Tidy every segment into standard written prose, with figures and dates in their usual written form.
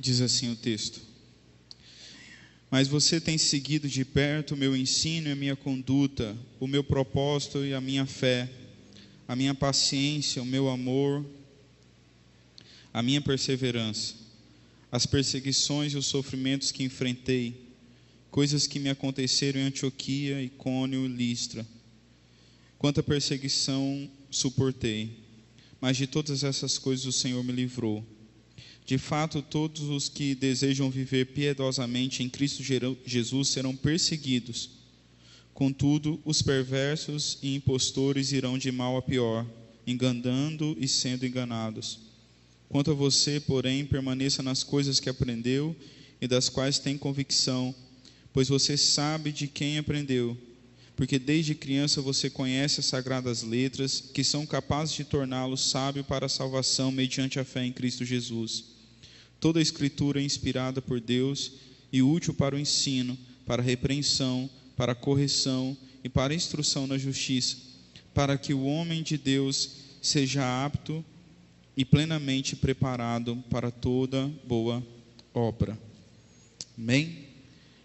Diz assim o texto: mas você tem seguido de perto o meu ensino e a minha conduta, o meu propósito e a minha fé, a minha paciência, o meu amor, a minha perseverança, as perseguições e os sofrimentos que enfrentei, coisas que me aconteceram em Antioquia, Icônio e Listra. Quanta perseguição suportei, mas de todas essas coisas o Senhor me livrou. De fato, todos os que desejam viver piedosamente em Cristo Jesus serão perseguidos. Contudo, os perversos e impostores irão de mal a pior, enganando e sendo enganados. Quanto a você, porém, permaneça nas coisas que aprendeu e das quais tem convicção, pois você sabe de quem aprendeu, porque desde criança você conhece as sagradas letras, que são capazes de torná-lo sábio para a salvação mediante a fé em Cristo Jesus. Toda a Escritura é inspirada por Deus e útil para o ensino, para a repreensão, para a correção e para a instrução na justiça, para que o homem de Deus seja apto e plenamente preparado para toda boa obra. Amém?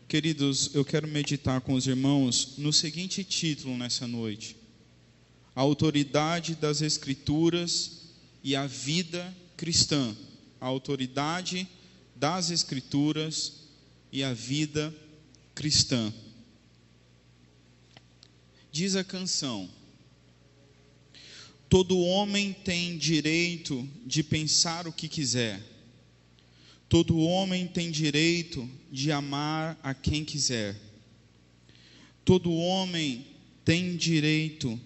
Queridos, eu quero meditar com os irmãos no seguinte título nessa noite: a autoridade das Escrituras e a vida cristã. A autoridade das Escrituras e a vida cristã. Diz a canção: todo homem tem direito de pensar o que quiser. Todo homem tem direito de amar a quem quiser. Todo homem tem direito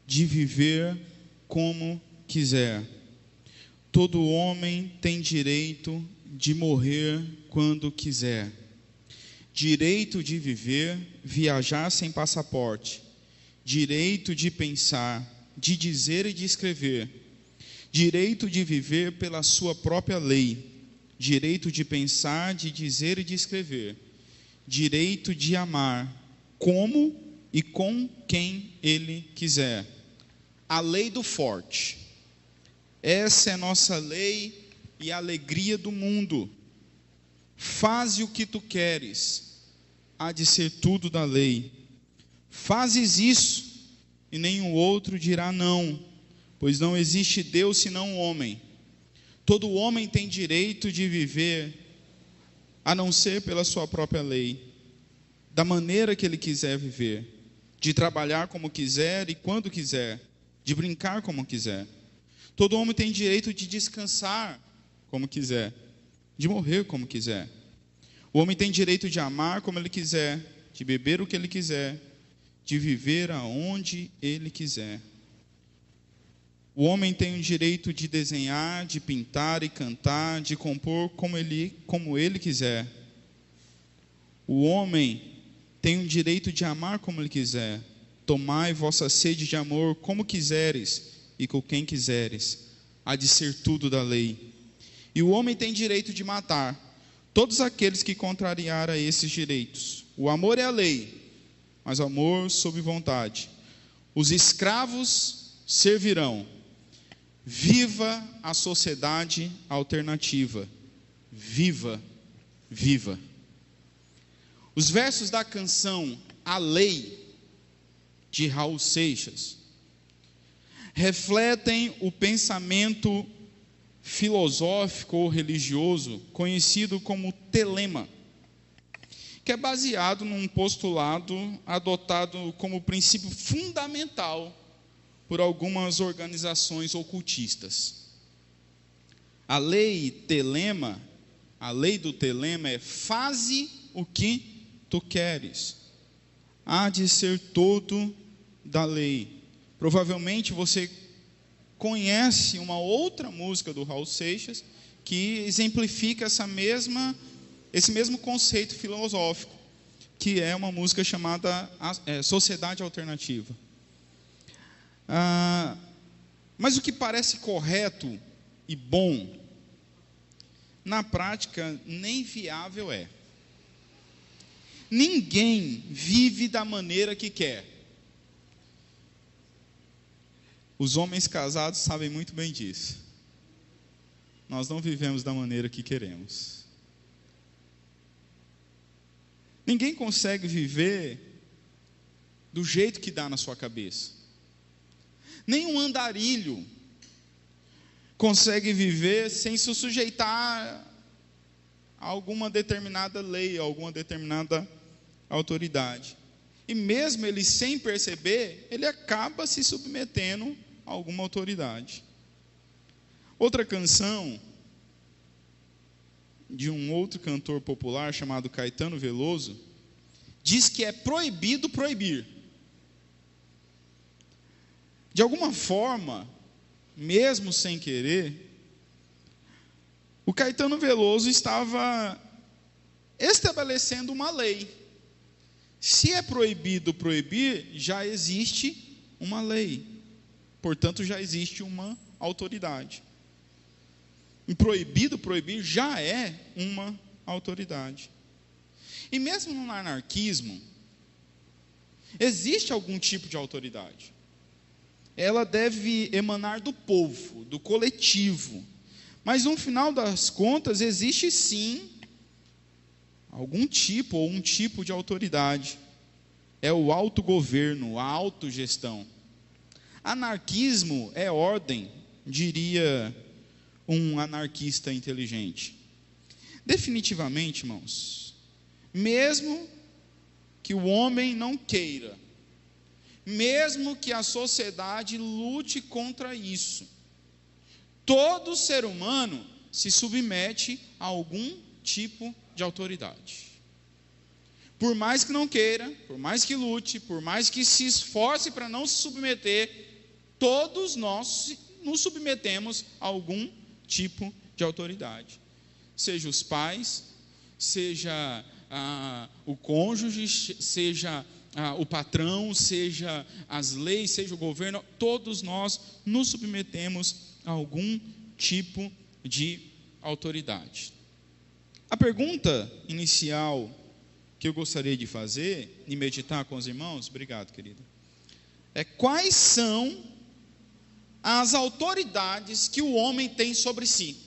de viver como quiser. Todo homem tem direito de morrer quando quiser. Direito de viver, viajar sem passaporte. Direito de pensar, de dizer e de escrever. Direito de viver pela sua própria lei. Direito de pensar, de dizer e de escrever. Direito de amar como e com quem ele quiser. A lei do forte. Essa é a nossa lei e a alegria do mundo. Faze o que tu queres, há de ser tudo da lei. Fazes isso, e nenhum outro dirá não, pois não existe Deus senão o homem. Todo homem tem direito de viver, a não ser pela sua própria lei, da maneira que ele quiser viver, de trabalhar como quiser e quando quiser, de brincar como quiser. Todo homem tem direito de descansar como quiser, de morrer como quiser. O homem tem direito de amar como ele quiser, de beber o que ele quiser, de viver aonde ele quiser. O homem tem o direito de desenhar, de pintar e cantar, de compor como ele quiser. O homem tem o direito de amar como ele quiser. Tomai vossa sede de amor como quiseres e com quem quiseres, há de ser tudo da lei. E o homem tem direito de matar todos aqueles que contrariarem a esses direitos. O amor é a lei, mas o amor sob vontade. Os escravos servirão. Viva a sociedade alternativa. Viva, viva. Os versos da canção A Lei, de Raul Seixas, refletem o pensamento filosófico ou religioso conhecido como telema, que é baseado num postulado adotado como princípio fundamental por algumas organizações ocultistas. A lei do telema é: faze o que tu queres, há de ser todo da lei. Provavelmente você conhece uma outra música do Raul Seixas que exemplifica esse mesmo conceito filosófico, que é uma música chamada Sociedade Alternativa. Mas o que parece correto e bom, na prática nem viável é. Ninguém vive da maneira que quer. Os homens casados sabem muito bem disso. Nós não vivemos da maneira que queremos. Ninguém consegue viver do jeito que dá na sua cabeça. Nem um andarilho consegue viver sem se sujeitar a alguma determinada lei, a alguma determinada autoridade. E mesmo ele sem perceber, ele acaba se submetendo a alguma autoridade. Outra canção de um outro cantor popular chamado Caetano Veloso diz que é proibido proibir. De alguma forma, mesmo sem querer, o Caetano Veloso estava estabelecendo uma lei. Se é proibido proibir, já existe uma lei. Portanto, já existe uma autoridade. E proibido proibir já é uma autoridade. E mesmo no anarquismo, existe algum tipo de autoridade. Ela deve emanar do povo, do coletivo. Mas no final das contas, existe sim algum tipo ou um tipo de autoridade. É o autogoverno, a autogestão. Anarquismo é ordem, diria um anarquista inteligente. Definitivamente, irmãos, mesmo que o homem não queira, mesmo que a sociedade lute contra isso, todo ser humano se submete a algum tipo de autoridade. Por mais que não queira, por mais que lute, por mais que se esforce para não se submeter, todos nós nos submetemos a algum tipo de autoridade. Seja os pais, seja o cônjuge, seja o patrão, seja as leis, seja o governo, todos nós nos submetemos a algum tipo de autoridade. A pergunta inicial que eu gostaria de fazer e meditar com os irmãos, obrigado, querida, é: quais são as autoridades que o homem tem sobre si?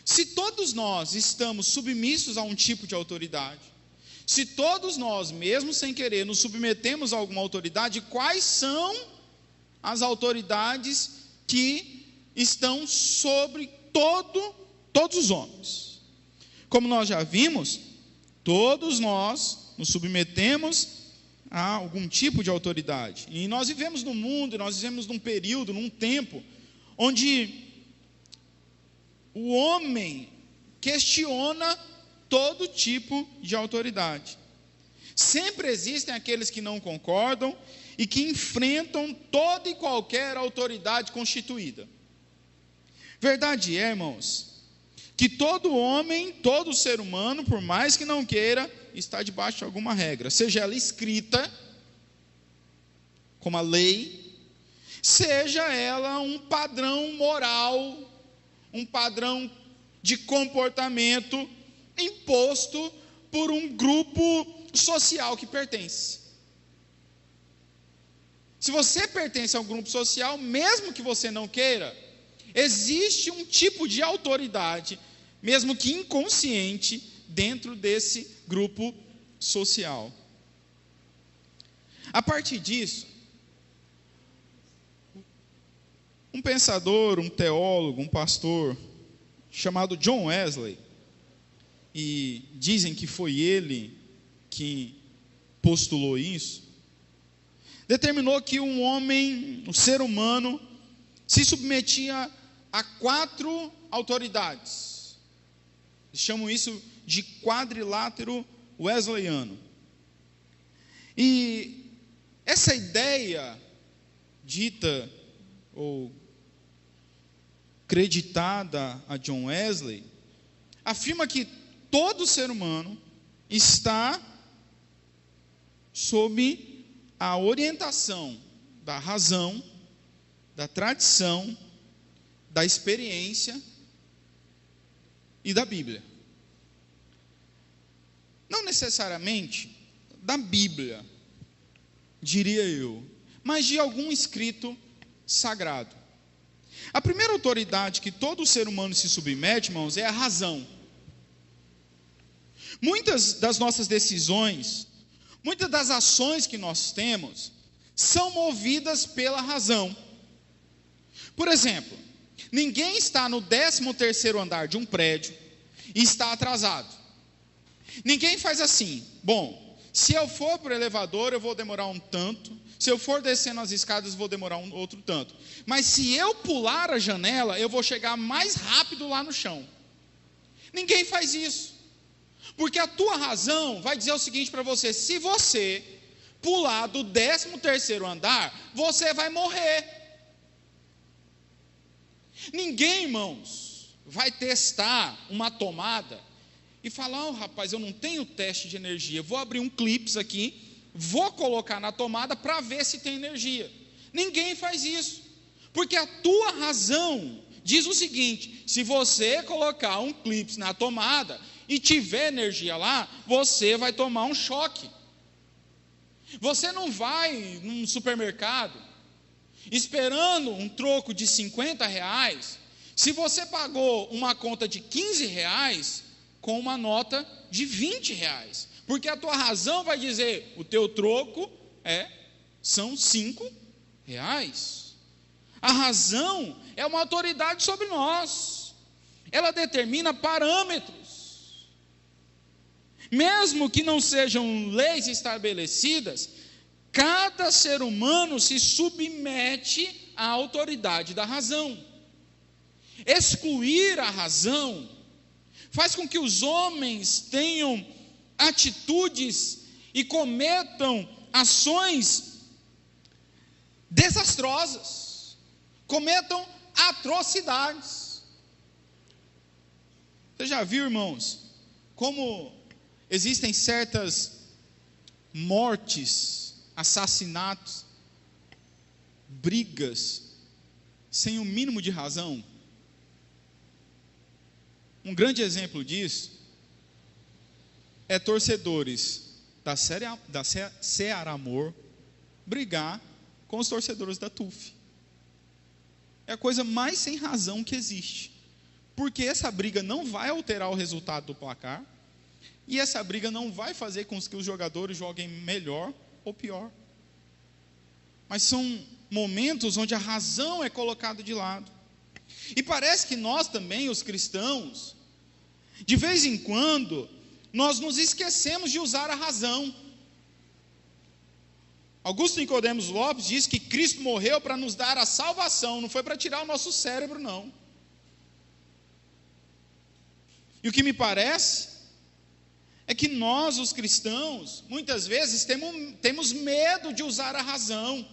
Se todos nós estamos submissos a um tipo de autoridade, se todos nós, mesmo sem querer, nos submetemos a alguma autoridade, quais são as autoridades que estão sobre todos os homens? Como nós já vimos, todos nós nos submetemos a algum tipo de autoridade. E nós vivemos num mundo, nós vivemos num período, num tempo, onde o homem questiona todo tipo de autoridade. Sempre existem aqueles que não concordam e que enfrentam toda e qualquer autoridade constituída. Verdade é, irmãos, que todo homem, todo ser humano, por mais que não queira, está debaixo de alguma regra, seja ela escrita, como a lei, seja ela um padrão moral, um padrão de comportamento imposto por um grupo social que pertence. Se você pertence a um grupo social, mesmo que você não queira, existe um tipo de autoridade, mesmo que inconsciente, dentro desse grupo social. A partir disso, um pensador, um teólogo, um pastor, chamado John Wesley, e dizem que foi ele que postulou isso, determinou que um homem, um ser humano, se submetia a 4 autoridades. Eles chamam isso de quadrilátero wesleyano. E essa ideia dita ou creditada a John Wesley afirma que todo ser humano está sob a orientação da razão, da tradição, da experiência e da Bíblia. Não necessariamente da Bíblia, diria eu, mas de algum escrito sagrado. A primeira autoridade que todo ser humano se submete, irmãos, é a razão. Muitas das nossas decisões, muitas das ações que nós temos, são movidas pela razão. Por exemplo, ninguém está no 13º andar de um prédio e está atrasado. Ninguém faz assim: bom, se eu for para o elevador eu vou demorar um tanto, se eu for descendo as escadas vou demorar um outro tanto, mas se eu pular a janela eu vou chegar mais rápido lá no chão. Ninguém faz isso, porque a tua razão vai dizer o seguinte para você: se você pular do 13º andar, você vai morrer. Ninguém, irmãos, vai testar uma tomada e falar: oh, rapaz, eu não tenho teste de energia, vou abrir um clips aqui, vou colocar na tomada para ver se tem energia. Ninguém faz isso, porque a tua razão diz o seguinte: se você colocar um clips na tomada e tiver energia lá, você vai tomar um choque. Você não vai num supermercado esperando um troco de R$50, se você pagou uma conta de R$15 com uma nota de R$20, porque a tua razão vai dizer: o teu troco são R$5. A razão é uma autoridade sobre nós, ela determina parâmetros. Mesmo que não sejam leis estabelecidas, cada ser humano se submete à autoridade da razão. Excluir a razão faz com que os homens tenham atitudes e cometam ações desastrosas, cometam atrocidades. Você já viu, irmãos, como existem certas mortes, assassinatos, brigas, sem o mínimo de razão? Um grande exemplo disso é torcedores da Ceará Amor brigar com os torcedores da TUF. É a coisa mais sem razão que existe, porque essa briga não vai alterar o resultado do placar, e essa briga não vai fazer com que os jogadores joguem melhor ou pior. Mas são momentos onde a razão é colocada de lado. E parece que nós também, os cristãos, de vez em quando, nós nos esquecemos de usar a razão. Augusto Nicodemos Lopes diz que Cristo morreu para nos dar a salvação, não foi para tirar o nosso cérebro, não. E o que me parece é que nós, os cristãos, muitas vezes temos medo de usar a razão.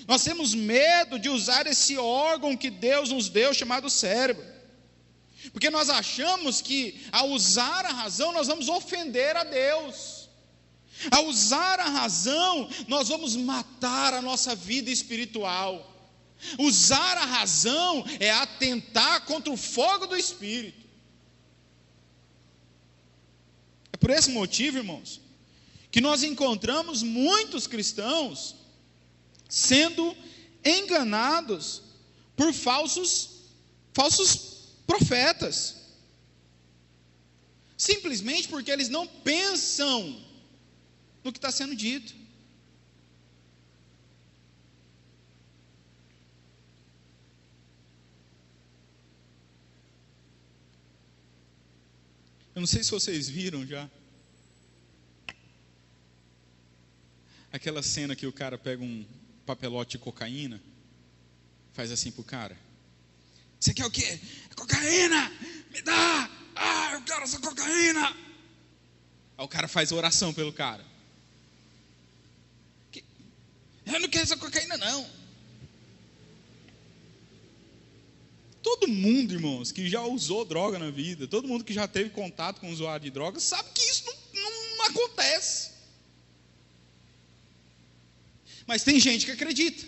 Nós temos medo de usar esse órgão que Deus nos deu, chamado cérebro, porque nós achamos que ao usar a razão nós vamos ofender a Deus. Ao usar a razão nós vamos matar a nossa vida espiritual. Usar a razão é atentar contra o fogo do Espírito. É por esse motivo, irmãos, que nós encontramos muitos cristãos sendo enganados por falsos profetas, simplesmente porque eles não pensam no que está sendo dito. Eu não sei se vocês viram já aquela cena que o cara pega um papelote de cocaína, faz assim pro cara: você quer o quê? É cocaína! Me dá! Ah, eu quero essa cocaína! Aí o cara faz oração pelo cara: eu não quero essa cocaína não. Todo mundo, irmãos, que já usou droga na vida, todo mundo que já teve contato com um usuário de drogas, sabe que isso não acontece. Mas tem gente que acredita,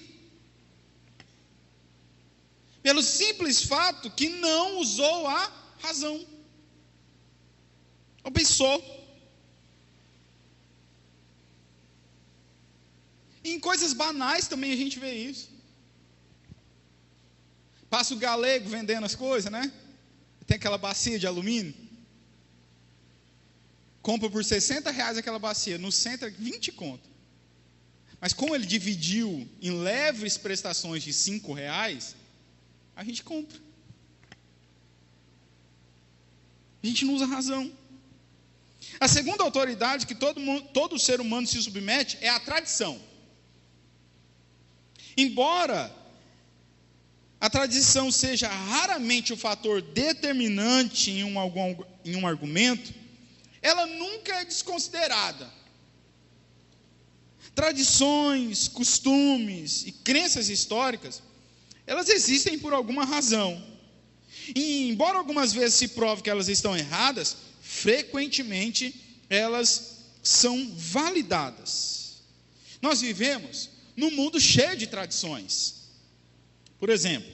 pelo simples fato que não usou a razão, ou pensou. E em coisas banais também a gente vê isso. Passa o galego vendendo as coisas, né? Tem aquela bacia de alumínio. compra por R$60 aquela bacia, no centro é 20 conto. Mas como ele dividiu em leves prestações de R$5, a gente compra. A gente não usa razão. A segunda autoridade que todo ser humano se submete é a tradição. Embora a tradição seja raramente o fator determinante em um argumento, ela nunca é desconsiderada. Tradições, costumes e crenças históricas, elas existem por alguma razão. E embora algumas vezes se prove que elas estão erradas, frequentemente elas são validadas. Nós vivemos num mundo cheio de tradições. Por exemplo,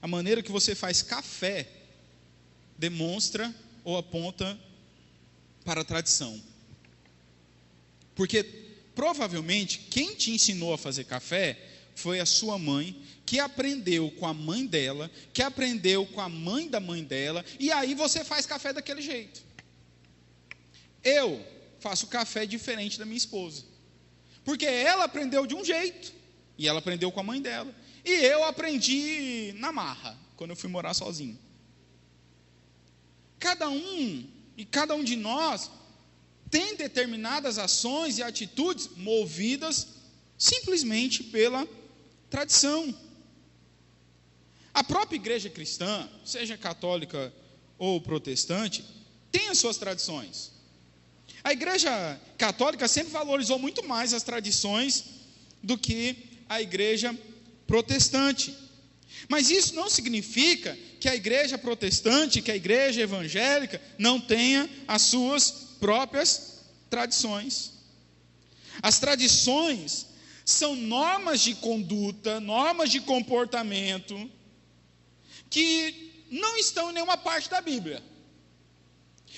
a maneira que você faz café demonstra ou aponta para a tradição. Porque provavelmente quem te ensinou a fazer café foi a sua mãe, que aprendeu com a mãe dela, que aprendeu com a mãe da mãe dela, e aí você faz café daquele jeito. Eu faço café diferente da minha esposa, porque ela aprendeu de um jeito, e ela aprendeu com a mãe dela, e eu aprendi na marra, quando eu fui morar sozinho. Cada um de nós tem determinadas ações e atitudes movidas simplesmente pela tradição. A própria igreja cristã, seja católica ou protestante, tem as suas tradições. A igreja católica sempre valorizou muito mais as tradições do que a igreja protestante. Mas isso não significa que a igreja protestante, que a igreja evangélica não tenha as suas próprias tradições. As tradições são normas de conduta, normas de comportamento, que não estão em nenhuma parte da Bíblia,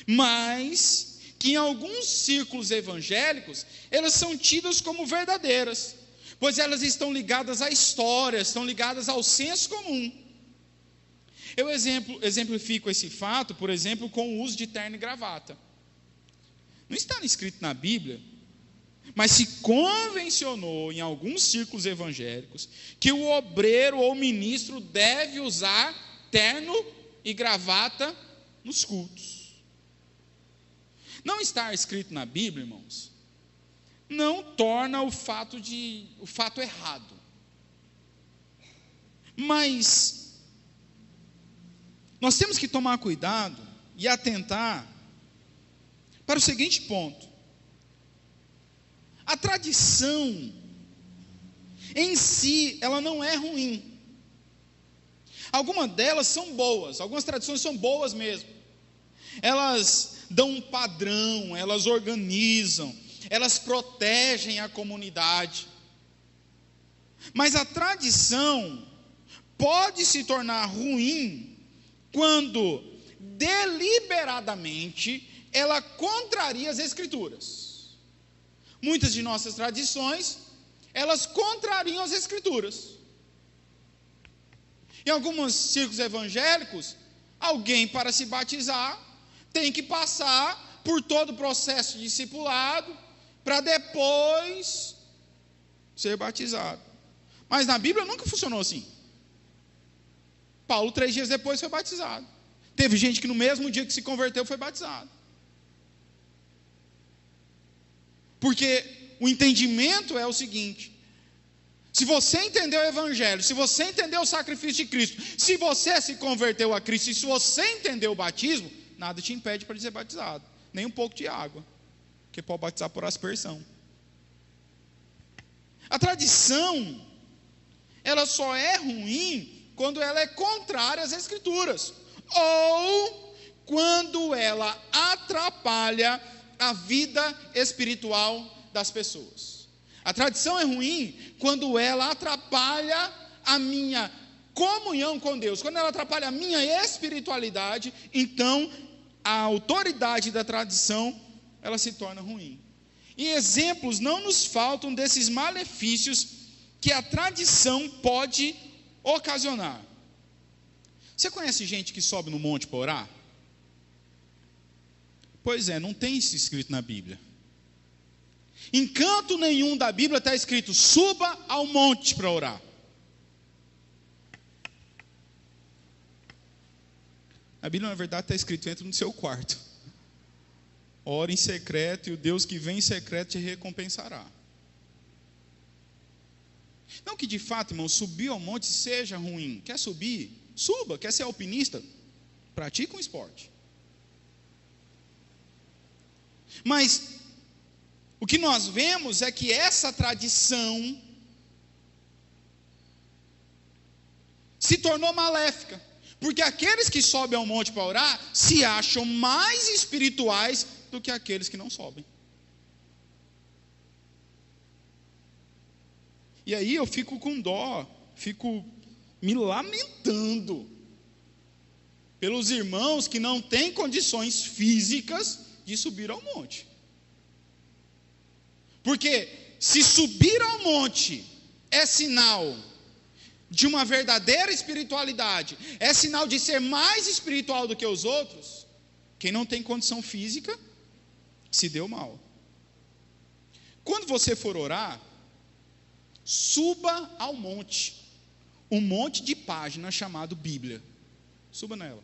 mas que em alguns círculos evangélicos, elas são tidas como verdadeiras, pois elas estão ligadas à história, estão ligadas ao senso comum. Eu exemplifico esse fato, por exemplo, com o uso de terno e gravata. Não está escrito na Bíblia, mas se convencionou em alguns círculos evangélicos que o obreiro ou ministro deve usar terno e gravata nos cultos. Não estar escrito na Bíblia, irmãos, não torna o fato errado. Mas nós temos que tomar cuidado e atentar para o seguinte ponto: a tradição em si, ela não é ruim. Algumas delas são boas, algumas tradições são boas mesmo. Elas dão um padrão, elas organizam, elas protegem a comunidade. Mas a tradição pode se tornar ruim quando deliberadamente ela contraria as Escrituras. Muitas de nossas tradições, elas contrariam as Escrituras. Em alguns círculos evangélicos, alguém para se batizar tem que passar por todo o processo de discipulado para depois ser batizado. Mas na Bíblia nunca funcionou assim. Paulo 3 dias depois foi batizado. Teve gente que no mesmo dia que se converteu foi batizado. Porque o entendimento é o seguinte: se você entendeu o Evangelho, se você entendeu o sacrifício de Cristo, se você se converteu a Cristo, e se você entendeu o batismo, nada te impede para ser batizado, nem um pouco de água, porque pode batizar por aspersão. A tradição, ela só é ruim quando ela é contrária às Escrituras, ou quando ela atrapalha a vida espiritual das pessoas. A tradição é ruim quando ela atrapalha a minha comunhão com Deus, quando ela atrapalha a minha espiritualidade, então a autoridade da tradição, ela se torna ruim. E exemplos não nos faltam desses malefícios que a tradição pode ocasionar. Você conhece gente que sobe no monte para orar? Pois é, não tem isso escrito na Bíblia. Em canto nenhum da Bíblia está escrito: suba ao monte para orar. A Bíblia, na verdade, está escrito: entra no seu quarto, ora em secreto, e o Deus que vem em secreto te recompensará. Não que de fato, irmão, subir ao monte seja ruim. Quer subir? Suba. Quer ser alpinista? Pratique um esporte. Mas o que nós vemos é que essa tradição se tornou maléfica, porque aqueles que sobem ao monte para orar se acham mais espirituais do que aqueles que não sobem. E aí eu fico com dó, fico me lamentando pelos irmãos que não têm condições físicas de subir ao monte. Porque se subir ao monte é sinal de uma verdadeira espiritualidade, é sinal de ser mais espiritual do que os outros, quem não tem condição física se deu mal. Quando você for orar, suba ao monte, um monte de página chamado Bíblia. Suba nela.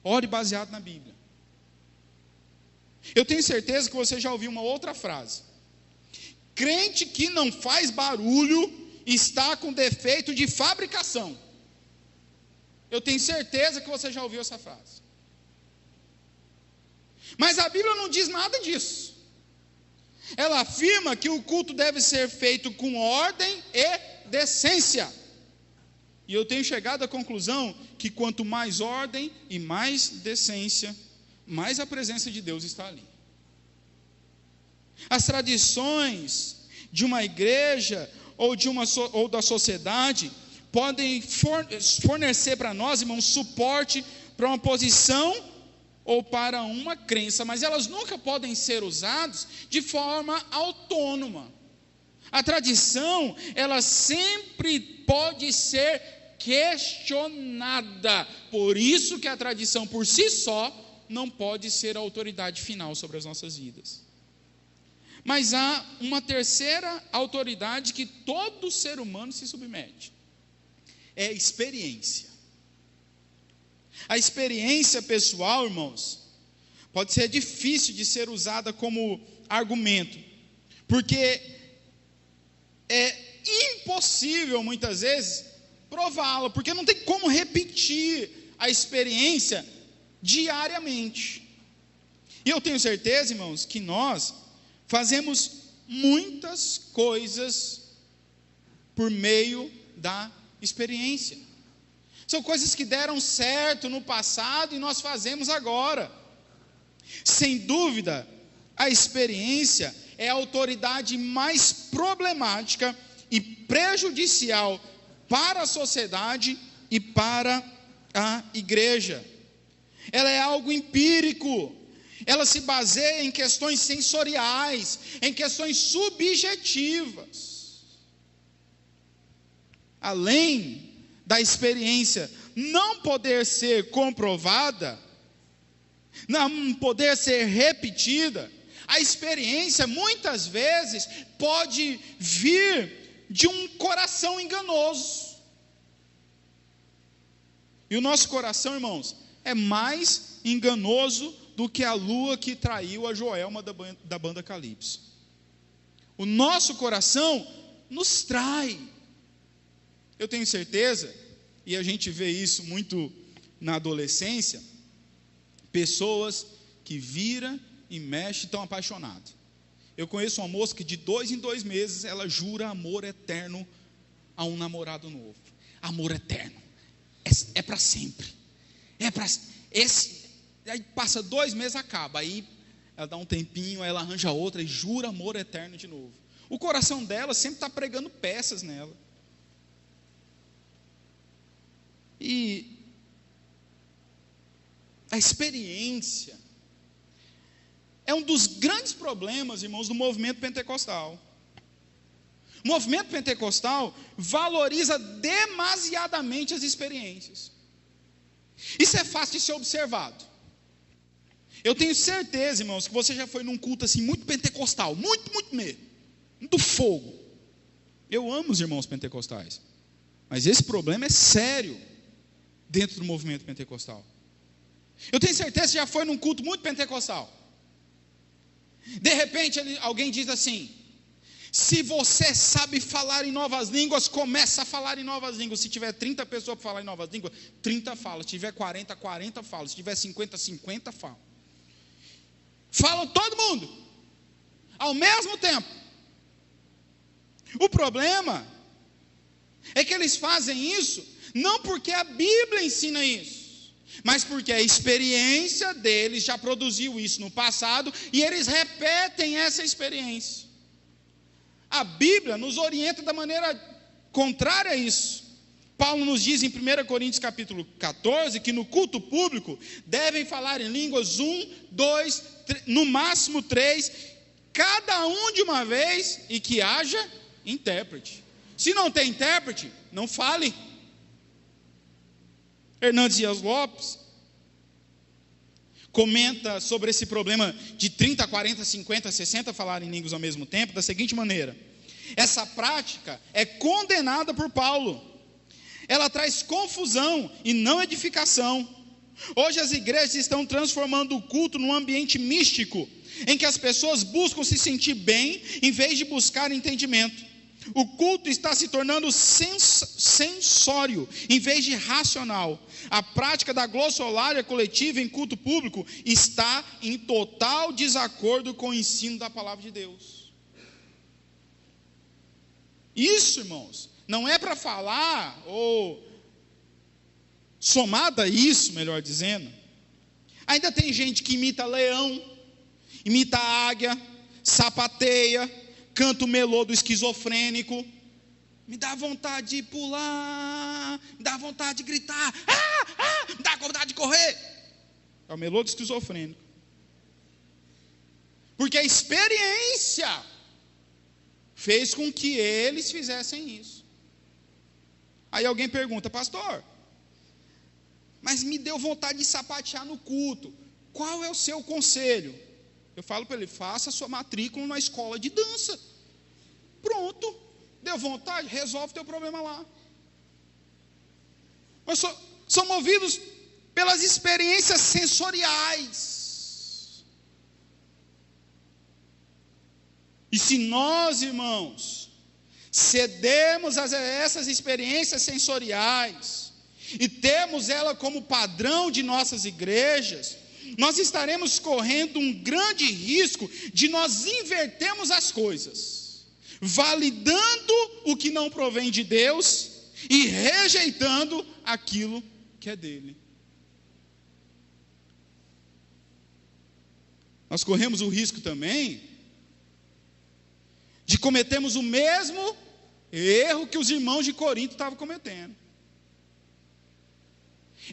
Ore baseado na Bíblia. Eu tenho certeza que você já ouviu uma outra frase: crente que não faz barulho está com defeito de fabricação. Eu tenho certeza que você já ouviu essa frase. Mas a Bíblia não diz nada disso. Ela afirma que o culto deve ser feito com ordem e decência. E eu tenho chegado à conclusão que quanto mais ordem e mais decência, mais a presença de Deus está ali. As tradições de uma igreja ou da sociedade podem fornecer para nós, irmãos, suporte para uma posição ou para uma crença, mas elas nunca podem ser usadas de forma autônoma. A tradição, ela sempre pode ser questionada. Por isso que a tradição por si só não pode ser a autoridade final sobre as nossas vidas. Mas há uma terceira autoridade que todo ser humano se submete: é a experiência. A experiência pessoal, irmãos, pode ser difícil de ser usada como argumento, porque é impossível muitas vezes prová-la, porque não tem como repetir a experiência diariamente. E eu tenho certeza, irmãos, que nós fazemos muitas coisas por meio da experiência. São coisas que deram certo no passado e nós fazemos agora. Sem dúvida, a experiência é a autoridade mais problemática e prejudicial para a sociedade e para a igreja. Ela é algo empírico. Ela se baseia em questões sensoriais, em questões subjetivas. Além da experiência não poder ser comprovada, não poder ser repetida, a experiência muitas vezes pode vir de um coração enganoso. E o nosso coração, irmãos, é mais enganoso do que a lua que traiu a Joelma da banda Calypso. O nosso coração nos trai. Eu tenho certeza, e a gente vê isso muito na adolescência, pessoas que vira e mexe estão apaixonadas. Eu conheço uma moça que de 2 em 2 meses ela jura amor eterno a um namorado novo. Amor eterno, é para sempre, aí passa 2 meses, acaba, aí ela dá um tempinho, aí ela arranja outra e jura amor eterno de novo. O coração dela sempre está pregando peças nela. E a experiência é um dos grandes problemas, irmãos, do movimento pentecostal. O movimento pentecostal valoriza demasiadamente as experiências. Isso é fácil de ser observado. Eu tenho certeza, irmãos, que você já foi num culto assim, muito pentecostal, muito mesmo, muito fogo. Eu amo os irmãos pentecostais, mas esse problema é sério dentro do movimento pentecostal. Eu tenho certeza que já foi num culto muito pentecostal. De repente alguém diz assim: se você sabe falar em novas línguas, começa a falar em novas línguas. Se tiver 30 pessoas para falar em novas línguas, 30 fala. Se tiver 40, 40 fala. Se tiver 50, 50 fala. Falam todo mundo ao mesmo tempo. O problema é que eles fazem isso não porque a Bíblia ensina isso, mas porque a experiência deles já produziu isso no passado e eles repetem essa experiência. A Bíblia nos orienta da maneira contrária a isso. Paulo nos diz em 1 Coríntios capítulo 14, que no culto público devem falar em línguas 1, 2, 3, no máximo 3, cada um de uma vez, e que haja intérprete. Se não tem intérprete, não fale. Hernandes Dias Lopes comenta sobre esse problema de 30, 40, 50, 60 falar em línguas ao mesmo tempo, da seguinte maneira: essa prática é condenada por Paulo. Ela traz confusão e não edificação. Hoje as igrejas estão transformando o culto num ambiente místico, em que as pessoas buscam se sentir bem, em vez de buscar entendimento. O culto está se tornando sensório, em vez de racional. A prática da glossolária coletiva em culto público está em total desacordo com o ensino da palavra de Deus. Isso, irmãos, não é para falar, ou somado a isso, melhor dizendo, ainda tem gente que imita leão, imita águia, sapateia, canta o melô do esquizofrênico. Me dá vontade de pular, me dá vontade de gritar, me dá vontade de correr. É o melô do esquizofrênico. Porque a experiência fez com que eles fizessem isso. Aí alguém pergunta: pastor, mas me deu vontade de sapatear no culto, qual é o seu conselho? Eu falo para ele: faça a sua matrícula na escola de dança. Pronto, deu vontade, resolve o teu problema lá. Nós somos movidos pelas experiências sensoriais. E se nós, irmãos, cedemos a essas experiências sensoriais e temos ela como padrão de nossas igrejas, nós estaremos correndo um grande risco de nós invertermos as coisas, validando o que não provém de Deus e rejeitando aquilo que é dele. Nós corremos o risco também de cometermos o mesmo erro que os irmãos de Corinto estavam cometendo.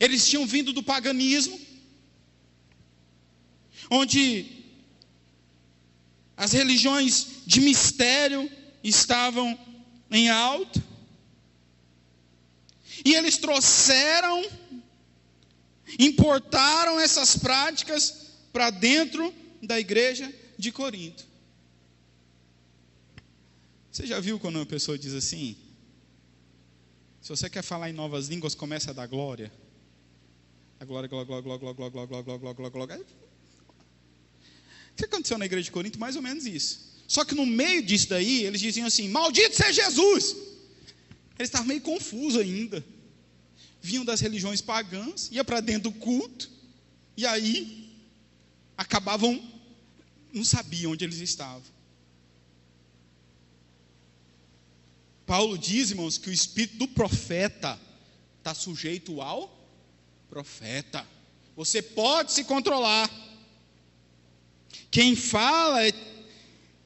Eles tinham vindo do paganismo, onde as religiões de mistério estavam em alta, e eles importaram essas práticas para dentro da igreja de Corinto. Você já viu quando uma pessoa diz assim: se você quer falar em novas línguas, começa a dar glória? A glória, glória, glória, glória, glória, glória, glória, glória, glória, glória. O que aconteceu na igreja de Corinto? Mais ou menos isso. Só que no meio disso daí, eles diziam assim: maldito seja Jesus! Eles estavam meio confusos ainda. Vinham das religiões pagãs, ia para dentro do culto, e aí acabavam, não sabiam onde eles estavam. Paulo diz, irmãos, que o espírito do profeta está sujeito ao profeta. Você pode se controlar. Quem fala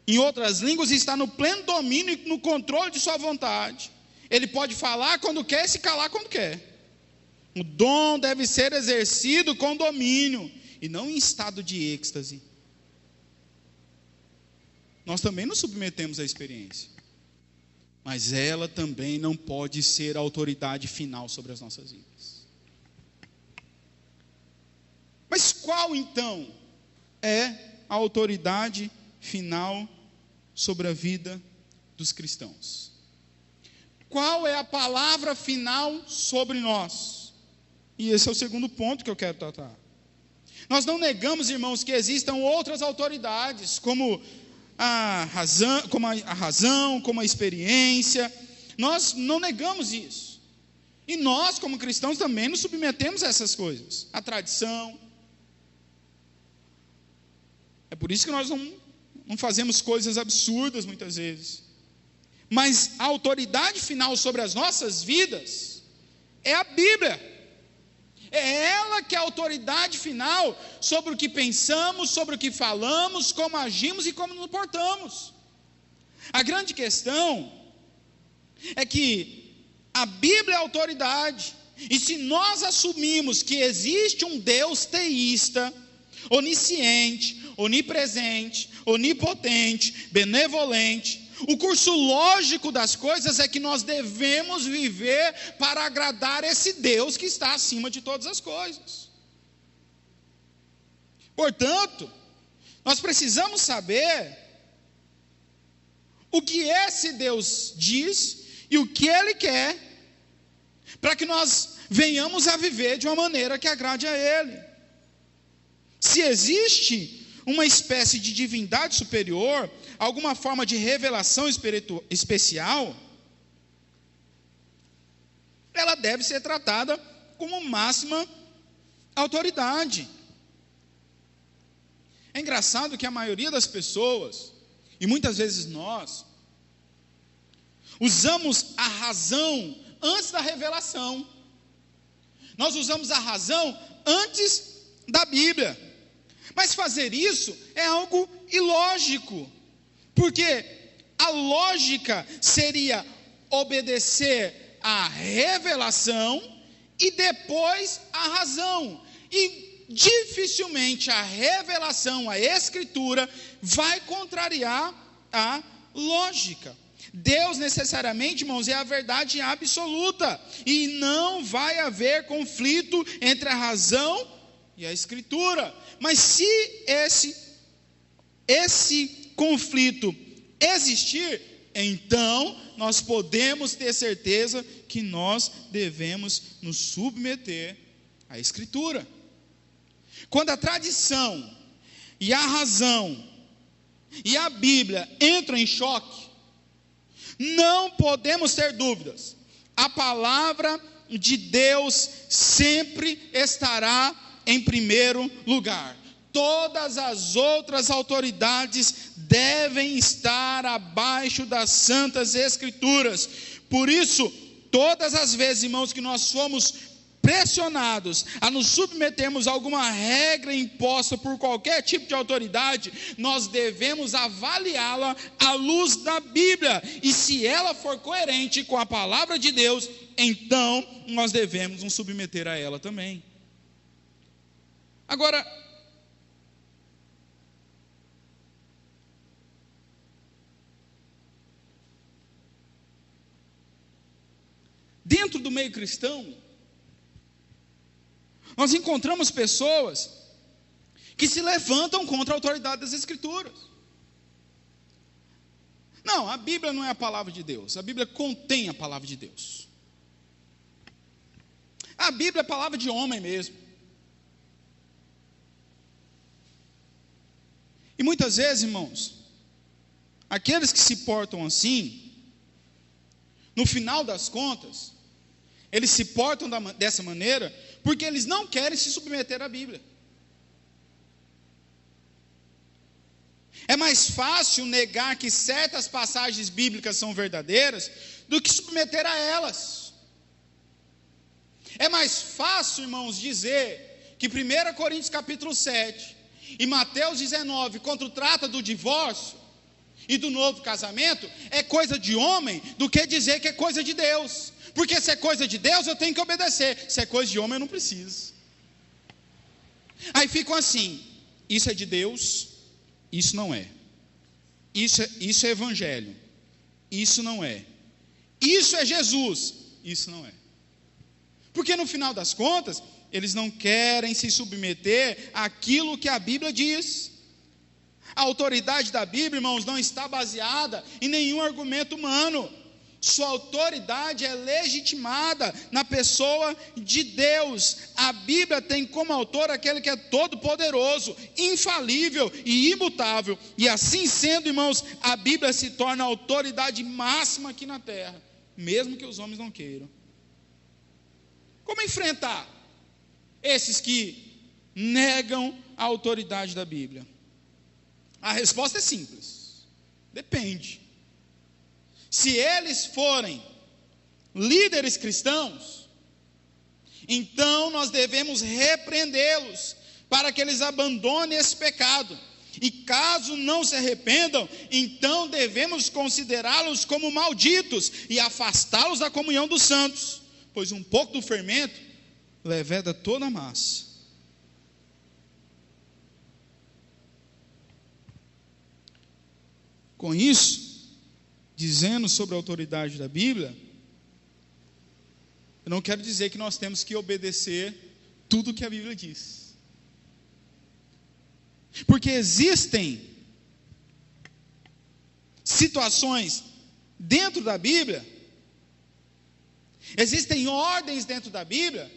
em outras línguas está no pleno domínio e no controle de sua vontade. Ele pode falar quando quer e se calar quando quer. O dom deve ser exercido com domínio e não em estado de êxtase. Nós também nos submetemos à experiência, mas ela também não pode ser a autoridade final sobre as nossas vidas. Mas qual então é a autoridade final sobre a vida dos cristãos? Qual é a palavra final sobre nós? E esse é o segundo ponto que eu quero tratar. Nós não negamos, irmãos, que existam outras autoridades, como a razão, como a experiência. Nós não negamos isso. E nós, como cristãos, também nos submetemos a essas coisas. A tradição. É por isso que nós não fazemos coisas absurdas muitas vezes. Mas a autoridade final sobre as nossas vidas é a Bíblia. É ela que é a autoridade final sobre o que pensamos, sobre o que falamos, como agimos e como nos portamos. A grande questão é que a Bíblia é a autoridade, e se nós assumimos que existe um Deus teísta, onisciente, onipresente, onipotente, benevolente, o curso lógico das coisas é que nós devemos viver para agradar esse Deus que está acima de todas as coisas. Portanto, nós precisamos saber o que esse Deus diz e o que Ele quer, para que nós venhamos a viver de uma maneira que agrade a Ele. Se existe uma espécie de divindade superior, alguma forma de revelação especial, ela deve ser tratada como máxima autoridade. É engraçado que a maioria das pessoas, e muitas vezes nós, usamos a razão antes da revelação. Nós usamos a razão antes da Bíblia. Mas fazer isso é algo ilógico, porque a lógica seria obedecer à revelação e depois à razão. E dificilmente a revelação, a Escritura, vai contrariar a lógica. Deus necessariamente, irmãos, é a verdade absoluta, e não vai haver conflito entre a razão e a Escritura. Mas se esse conflito existir, então nós podemos ter certeza que nós devemos nos submeter à Escritura. Quando a tradição e a razão e a Bíblia entram em choque, não podemos ter dúvidas. A palavra de Deus sempre estará em primeiro lugar. Todas as outras autoridades devem estar abaixo das santas Escrituras. Por isso, todas as vezes, irmãos, que nós somos pressionados a nos submetermos a alguma regra imposta por qualquer tipo de autoridade, nós devemos avaliá-la à luz da Bíblia, e se ela for coerente com a palavra de Deus, então nós devemos nos submeter a ela também. Agora, dentro do meio cristão, nós encontramos pessoas que se levantam contra a autoridade das Escrituras. Não, a Bíblia não é a palavra de Deus, a Bíblia contém a palavra de Deus. A Bíblia é a palavra de homem mesmo. E muitas vezes, irmãos, aqueles que se portam assim, no final das contas, eles se portam dessa maneira porque eles não querem se submeter à Bíblia. É mais fácil negar que certas passagens bíblicas são verdadeiras do que submeter a elas. É mais fácil, irmãos, dizer que 1 Coríntios capítulo 7 e Mateus 19, quando trata do divórcio e do novo casamento, é coisa de homem, do que dizer que é coisa de Deus. Porque se é coisa de Deus, eu tenho que obedecer. Se é coisa de homem, eu não preciso. Aí ficam assim: isso é de Deus, isso não é. Isso é evangelho, isso não é. Isso é Jesus, isso não é. Porque no final das contas, eles não querem se submeter àquilo que a Bíblia diz. A autoridade da Bíblia, irmãos, não está baseada em nenhum argumento humano. Sua autoridade é legitimada na pessoa de Deus. A Bíblia tem como autor aquele que é todo-poderoso, infalível e imutável. E assim sendo, irmãos, a Bíblia se torna a autoridade máxima aqui na terra, mesmo que os homens não queiram. Como enfrentar esses que negam a autoridade da Bíblia? A resposta é simples: depende. Se eles forem líderes cristãos, então nós devemos repreendê-los para que eles abandonem esse pecado. E caso não se arrependam, então devemos considerá-los como malditos e afastá-los da comunhão dos santos, pois um pouco do fermento leveda toda a massa. Com isso, dizendo sobre a autoridade da Bíblia, eu não quero dizer que nós temos que obedecer tudo o que a Bíblia diz, porque existem situações dentro da Bíblia, existem ordens dentro da Bíblia,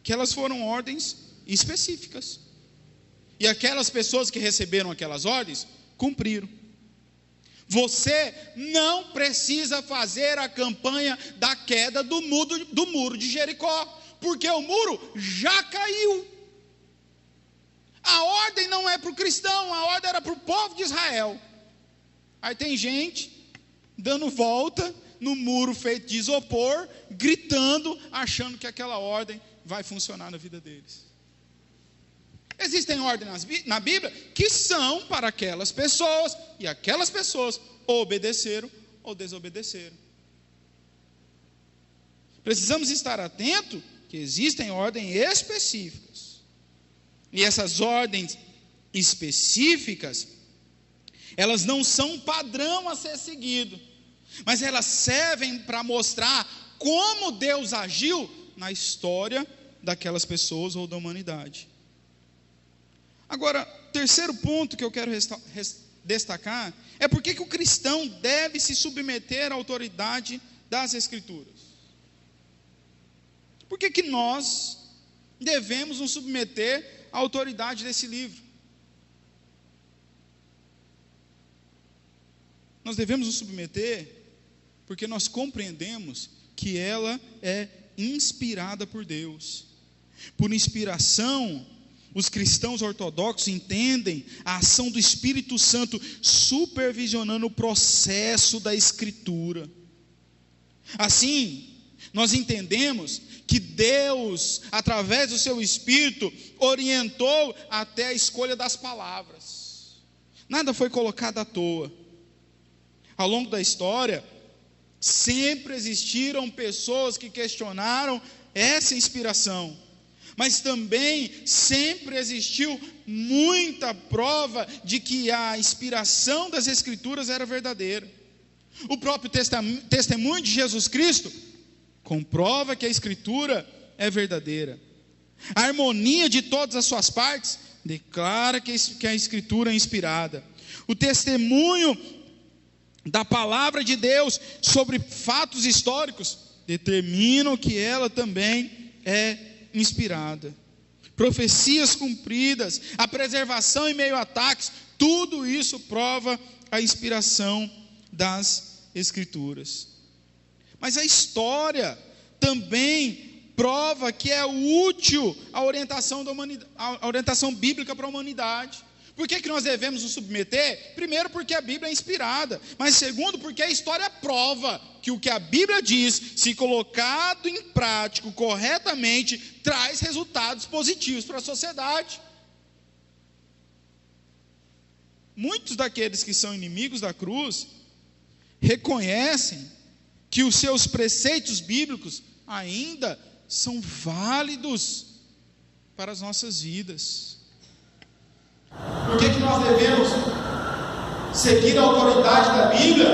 que elas foram ordens específicas, e aquelas pessoas que receberam aquelas ordens, cumpriram. Você não precisa fazer a campanha da queda do muro de Jericó, porque o muro já caiu. A ordem não é para o cristão, a ordem era para o povo de Israel. Aí tem gente dando volta no muro feito de isopor, gritando, achando que aquela ordem vai funcionar na vida deles. Existem ordens na Bíblia que são para aquelas pessoas, e aquelas pessoas obedeceram ou desobedeceram. Precisamos estar atentos que existem ordens específicas, e essas ordens específicas, elas não são um padrão a ser seguido, mas elas servem para mostrar como Deus agiu na história daquelas pessoas ou da humanidade. Agora, terceiro ponto que eu quero destacar é por que o cristão deve se submeter à autoridade das Escrituras. Por que nós devemos nos submeter à autoridade desse livro? Nós devemos nos submeter porque nós compreendemos que ela é inspirada por Deus. Por inspiração, os cristãos ortodoxos entendem a ação do Espírito Santo supervisionando o processo da Escritura. Assim, nós entendemos que Deus, através do seu Espírito, orientou até a escolha das palavras. Nada foi colocado à toa. Ao longo da história, sempre existiram pessoas que questionaram essa inspiração, mas também sempre existiu muita prova de que a inspiração das Escrituras era verdadeira. O próprio testemunho de Jesus Cristo comprova que a Escritura é verdadeira. A harmonia de todas as suas partes declara que a Escritura é inspirada. O testemunho da palavra de Deus sobre fatos históricos determinam que ela também é inspirada. Profecias cumpridas, a preservação em meio a ataques, tudo isso prova a inspiração das Escrituras. Mas a história também prova que é útil a orientação bíblica para a humanidade. Por que nós devemos nos submeter? Primeiro, porque a Bíblia é inspirada, mas segundo, porque a história prova que o que a Bíblia diz, se colocado em prática corretamente, traz resultados positivos para a sociedade. Muitos daqueles que são inimigos da cruz reconhecem que os seus preceitos bíblicos ainda são válidos para as nossas vidas. Por que nós devemos seguir a autoridade da Bíblia?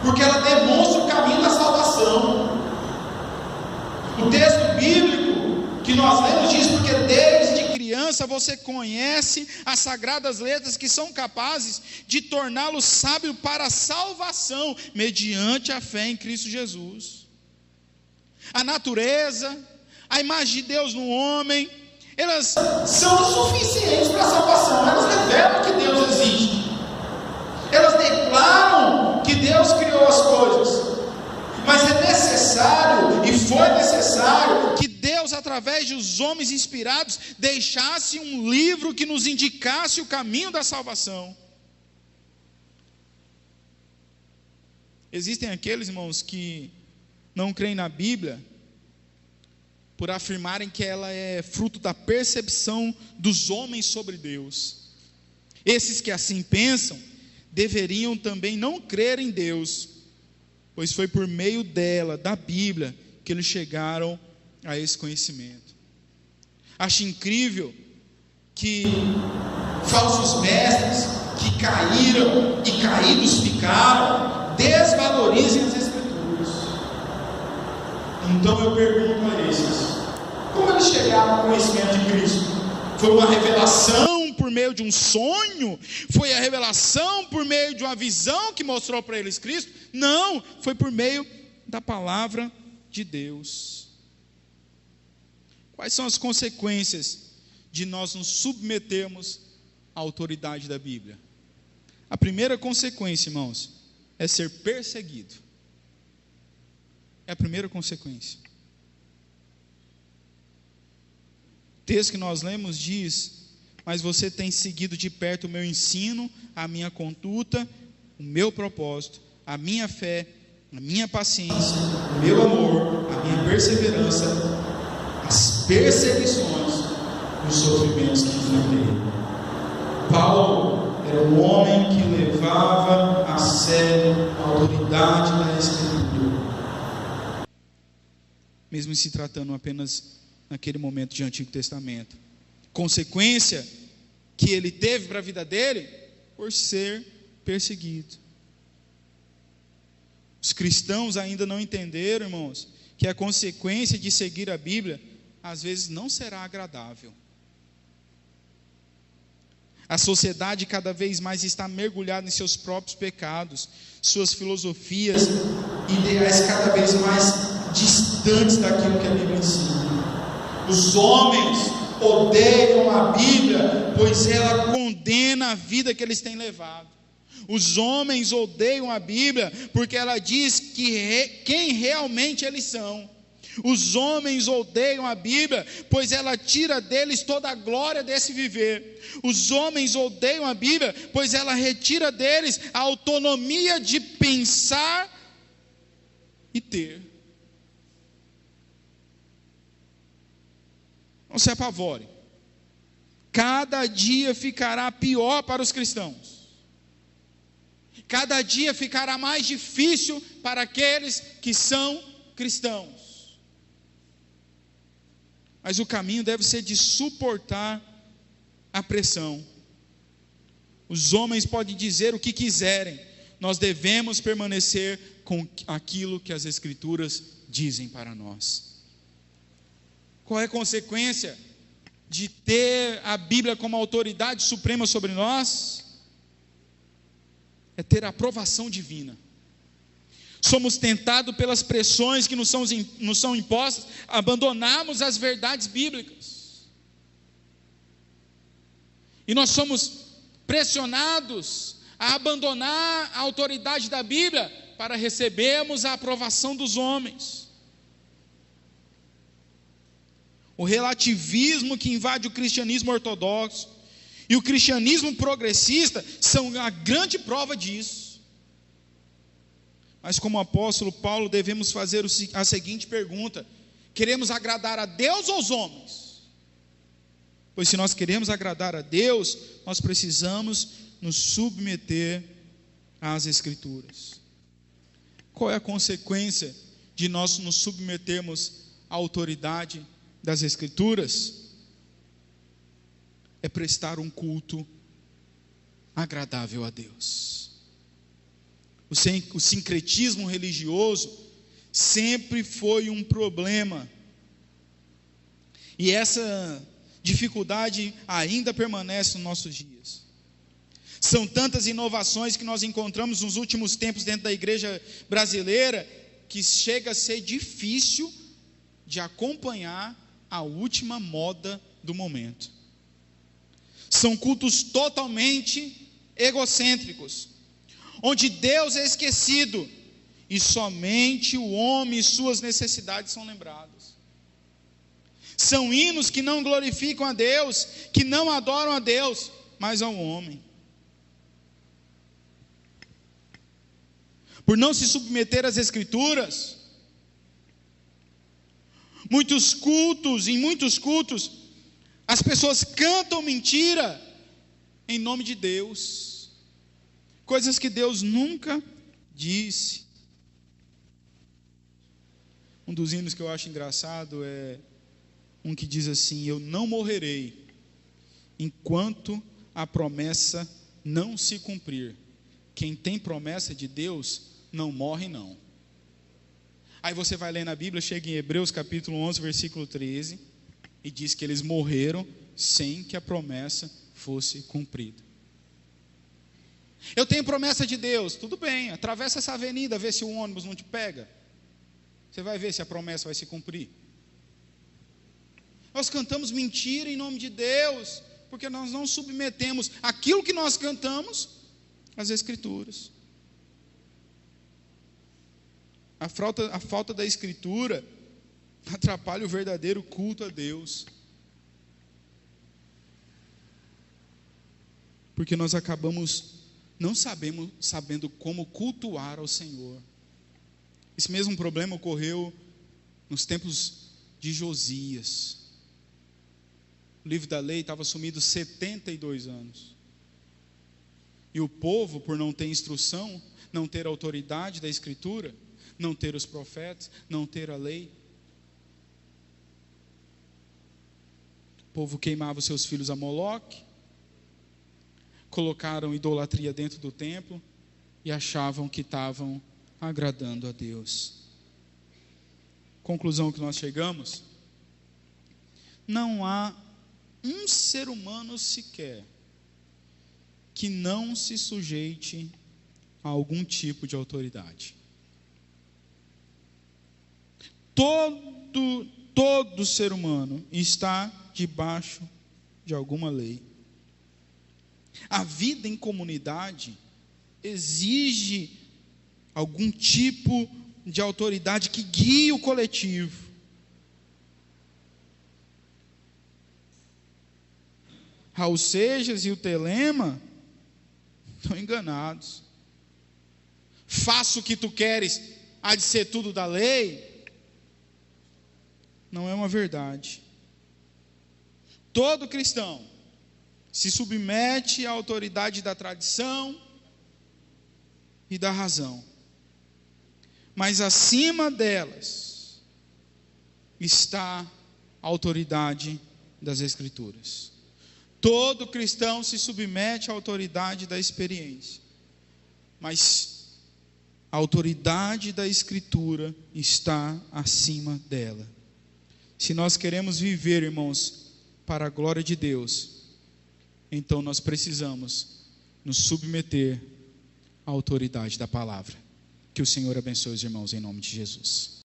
Porque ela demonstra o caminho da salvação. O texto bíblico que nós lemos diz: porque desde criança esperança, você conhece as sagradas letras que são capazes de torná-lo sábio para a salvação, mediante a fé em Cristo Jesus. A natureza, a imagem de Deus no homem, elas são suficientes para a salvação. Elas revelam que Deus existe, elas declaram que Deus criou as coisas. Mas é necessário, e foi necessário, que Deus, através dos homens inspirados, deixasse um livro que nos indicasse o caminho da salvação. Existem aqueles, irmãos, que não creem na Bíblia, por afirmarem que ela é fruto da percepção dos homens sobre Deus. Esses que assim pensam, deveriam também não crer em Deus, pois foi por meio dela, da Bíblia, que eles chegaram a esse conhecimento. Acho incrível que falsos mestres, que caíram e caídos ficaram, desvalorizem as Escrituras. Então eu pergunto a esses, como eles chegaram ao conhecimento de Cristo? Foi uma revelação por meio de um sonho? Foi a revelação por meio de uma visão que mostrou para eles Cristo? Não, foi por meio da palavra de Deus. Quais são as consequências de nós nos submetermos à autoridade da Bíblia? A primeira consequência, irmãos, é ser perseguido. É a primeira consequência. O texto que nós lemos diz: mas você tem seguido de perto o meu ensino, a minha conduta, o meu propósito, a minha fé, a minha paciência, o meu amor, a minha perseverança, as perseguições e os sofrimentos que enfrentei. Paulo era um homem que levava a sério a autoridade da Escritura, mesmo se tratando apenas naquele momento de Antigo Testamento. Consequência que ele teve para a vida dele, por ser perseguido. Os cristãos ainda não entenderam, irmãos, que a consequência de seguir a Bíblia, às vezes não será agradável. A sociedade cada vez mais está mergulhada em seus próprios pecados, suas filosofias, ideais cada vez mais distantes daquilo que a Bíblia ensina. Os homens odeiam a Bíblia, pois ela condena a vida que eles têm levado. Os homens odeiam a Bíblia, porque ela diz quem realmente eles são. Os homens odeiam a Bíblia, pois ela tira deles toda a glória desse viver. Os homens odeiam a Bíblia, pois ela retira deles a autonomia de pensar e ter. Não se apavore. Cada dia ficará pior para os cristãos. Cada dia ficará mais difícil para aqueles que são cristãos. Mas o caminho deve ser de suportar a pressão. Os homens podem dizer o que quiserem, nós devemos permanecer com aquilo que as Escrituras dizem para nós. Qual é a consequência de ter a Bíblia como autoridade suprema sobre nós? É ter a aprovação divina. Somos tentados pelas pressões que nos são impostas, abandonarmos as verdades bíblicas. E nós somos pressionados a abandonar a autoridade da Bíblia para recebermos a aprovação dos homens. O relativismo que invade o cristianismo ortodoxo e o cristianismo progressista são a grande prova disso. Mas como apóstolo Paulo, devemos fazer a seguinte pergunta: queremos agradar a Deus ou aos homens? Pois se nós queremos agradar a Deus, nós precisamos nos submeter às Escrituras. Qual é a consequência de nós nos submetermos à autoridade das Escrituras? É prestar um culto agradável a Deus. O sincretismo religioso sempre foi um problema, e essa dificuldade ainda permanece nos nossos dias. São tantas inovações que nós encontramos nos últimos tempos dentro da igreja brasileira, que chega a ser difícil de acompanhar a última moda do momento. São cultos totalmente egocêntricos, onde Deus é esquecido e somente o homem e suas necessidades são lembrados. São hinos que não glorificam a Deus, que não adoram a Deus, mas ao homem. Por não se submeter às Escrituras, em muitos cultos, as pessoas cantam mentira em nome de Deus, coisas que Deus nunca disse. Um dos hinos que eu acho engraçado é um que diz assim: eu não morrerei enquanto a promessa não se cumprir. Quem tem promessa de Deus não morre não. Aí você vai ler na Bíblia, chega em Hebreus capítulo 11, versículo 13, e diz que eles morreram sem que a promessa fosse cumprida. Eu tenho promessa de Deus, tudo bem, atravessa essa avenida, vê se o ônibus não te pega. Você vai ver se a promessa vai se cumprir. Nós cantamos mentira em nome de Deus, porque nós não submetemos aquilo que nós cantamos às Escrituras. A falta da Escritura atrapalha o verdadeiro culto a Deus, porque nós acabamos não sabendo como cultuar ao Senhor. Esse mesmo problema ocorreu nos tempos de Josias. O livro da lei estava sumido 72 anos. E o povo, por não ter instrução, não ter autoridade da Escritura, não ter os profetas, não ter a lei, o povo queimava os seus filhos a Moloque, colocaram idolatria dentro do templo e achavam que estavam agradando a Deus. Conclusão que nós chegamos: não há um ser humano sequer que não se sujeite a algum tipo de autoridade. Todo ser humano está debaixo de alguma lei. A vida em comunidade exige algum tipo de autoridade que guie o coletivo. Raul Seixas e o Telema estão enganados. Faça o que tu queres, há de ser tudo da lei. Não é uma verdade. Todo cristão se submete à autoridade da tradição e da razão, mas acima delas está a autoridade das Escrituras. Todo cristão se submete à autoridade da experiência, mas a autoridade da Escritura está acima dela. Se nós queremos viver, irmãos, para a glória de Deus, então nós precisamos nos submeter à autoridade da palavra. Que o Senhor abençoe os irmãos em nome de Jesus.